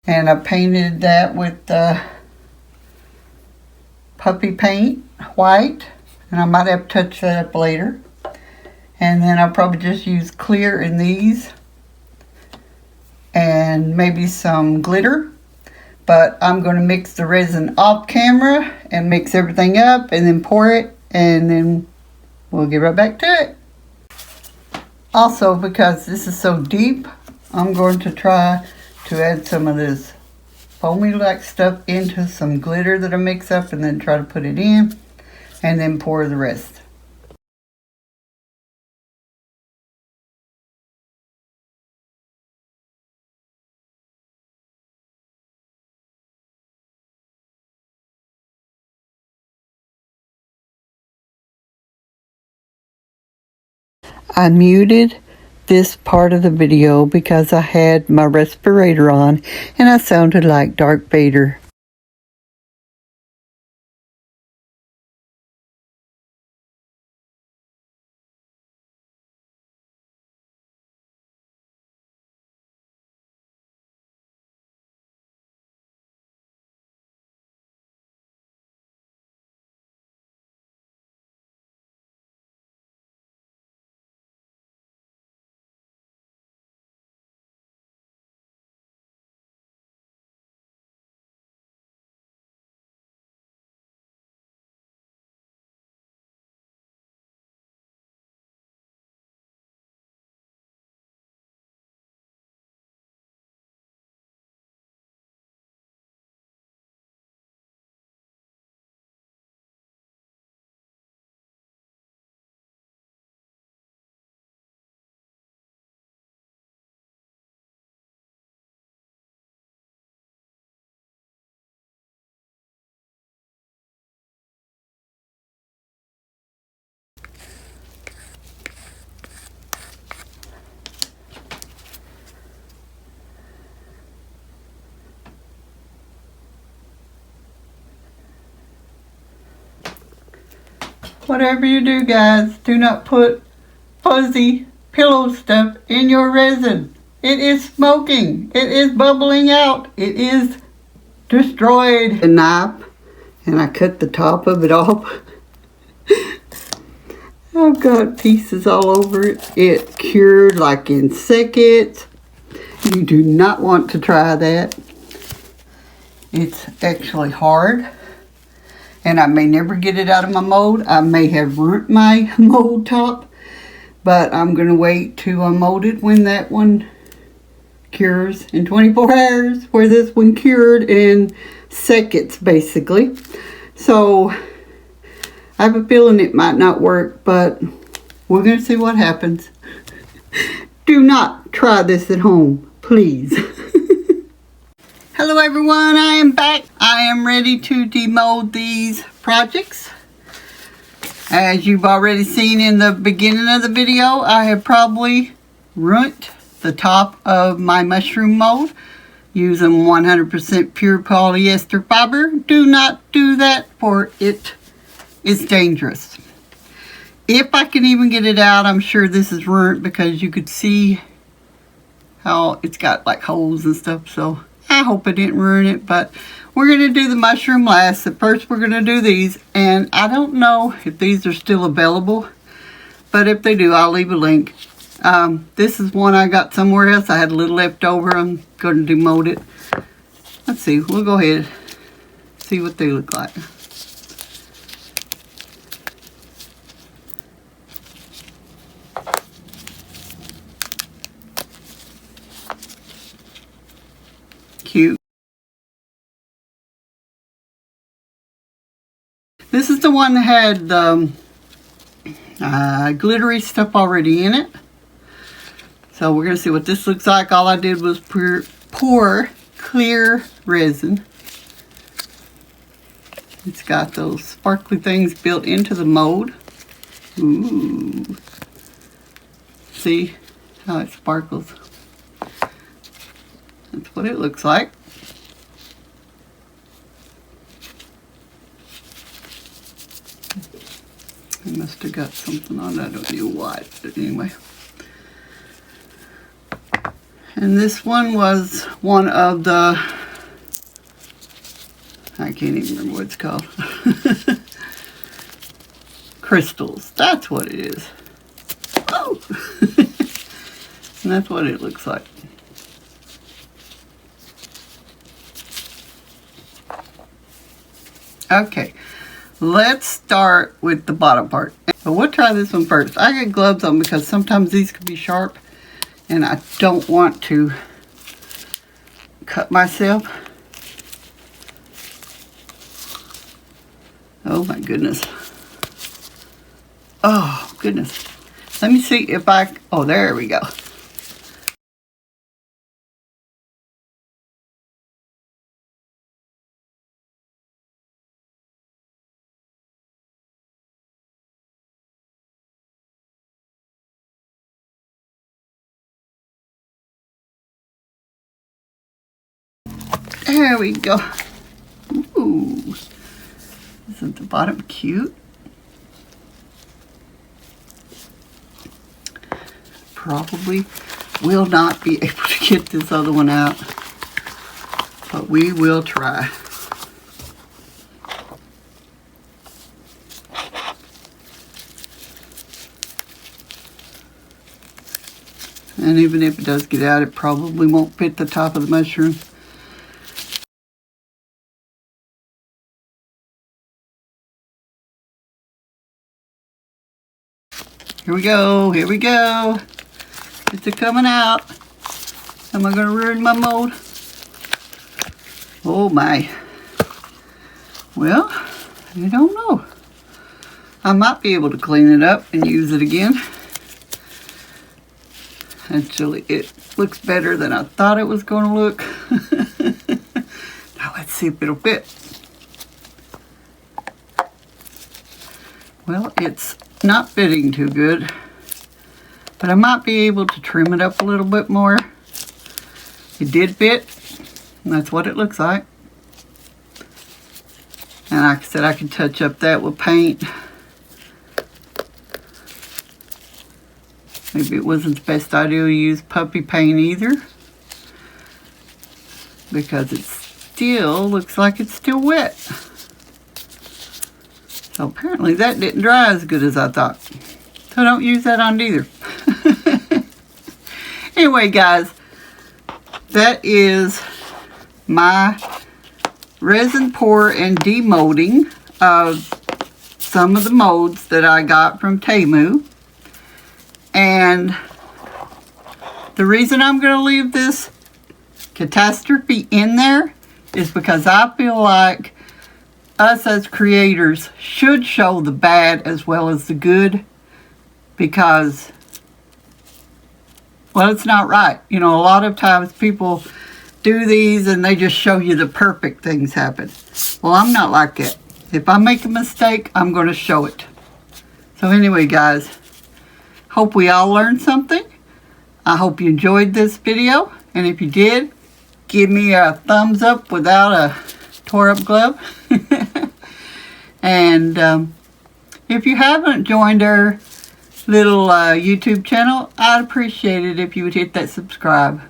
And I painted that with puppy paint, white. And I might have to touch that up later. And then I'll probably just use clear in these. And maybe some glitter. But I'm going to mix the resin off camera and mix everything up and then pour it. And then we'll get right back to it. Also, because this is so deep, I'm going to try to add some of this foamy like stuff into some glitter that I mix up and then try to put it in and then pour the rest. I muted this part of the video because I had my respirator on and I sounded like Darth Vader. Whatever you do, guys, do not put fuzzy pillow stuff in your resin. It is smoking. It is bubbling out. It is destroyed. A knife, and I cut the top of it off. I've got pieces all over it. It cured like in seconds. You do not want to try that. It's actually hard. And I may never get it out of my mold. I may have ruined my mold top. But I'm going to wait to unmold it when that one cures in 24 hours. Where this one cured in seconds, basically. So, I have a feeling it might not work. But we're going to see what happens. Do not try this at home, please. Hello everyone, I am back. I am ready to demold these projects. As you've already seen in the beginning of the video, I have probably ruined the top of my mushroom mold using 100% pure polyester fiber. Do not do that, for it is dangerous. If I can even get it out, I'm sure this is ruined because you could see how it's got like holes and stuff. So I hope I didn't ruin it, but we're going to do the mushroom last. At first we're going to do these, and I don't know if these are still available, but if they do, I'll leave a link. This is one I got somewhere else. I had a little left over. I'm going to demold it. Let's see. We'll go ahead and see what they look like. Cute. This is the one that had the glittery stuff already in it. So we're going to see what this looks like. All I did was pour clear resin. It's got those sparkly things built into the mold. Ooh. See how it sparkles? That's what it looks like. I must have got something on it. I don't know what, but anyway. And this one was one of the, I can't even remember what it's called. Crystals. That's what it is. Oh! And that's what it looks like. Okay, let's start with the bottom part. But we'll try this one first. I got gloves on because sometimes these can be sharp and I don't want to cut myself. Oh my goodness. Oh goodness. Let me see if I, oh there we go. There we go. Ooh. Isn't the bottom cute? Probably will not be able to get this other one out, but we will try. And even if it does get out, it probably won't fit the top of the mushroom. Here we go, here we go. It's coming out. Am I gonna ruin my mold? Oh my. Well, I don't know. I might be able to clean it up and use it again. Actually, it looks better than I thought it was gonna look. Now let's see if it'll fit. Well, it's not fitting too good, but I might be able to trim it up a little bit more. It did fit, and that's what it looks like. And like I said, I can touch up that with paint. Maybe it wasn't the best idea to use puppy paint either, because it still looks like it's still wet. So apparently that didn't dry as good as I thought. So don't use that on either. Anyway, guys, that is my resin pour and demolding of some of the molds that I got from TEMU. And the reason I'm going to leave this catastrophe in there is because I feel like us as creators should show the bad as well as the good, because, well, it's not right. You know, a lot of times people do these and they just show you the perfect things happen. Well, I'm not like that. If I make a mistake, I'm going to show it. So anyway, guys, hope we all learned something. I hope you enjoyed this video, and if you did, give me a thumbs up without a tore up glove. And if you haven't joined our little YouTube channel, I'd appreciate it if you would hit that subscribe.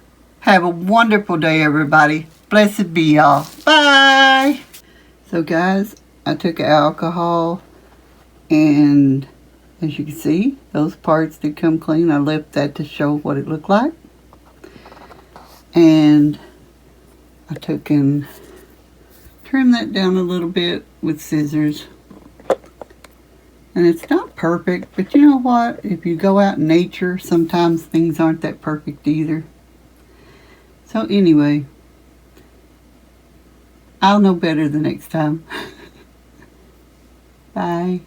Have a wonderful day, everybody. Blessed be y'all. Bye. So guys, I took alcohol, and as you can see, those parts did come clean. I left that to show what it looked like. And I took and trimmed that down a little bit with scissors. And it's not perfect, but you know what? If you go out in nature, sometimes things aren't that perfect either. So anyway, I'll know better the next time. Bye.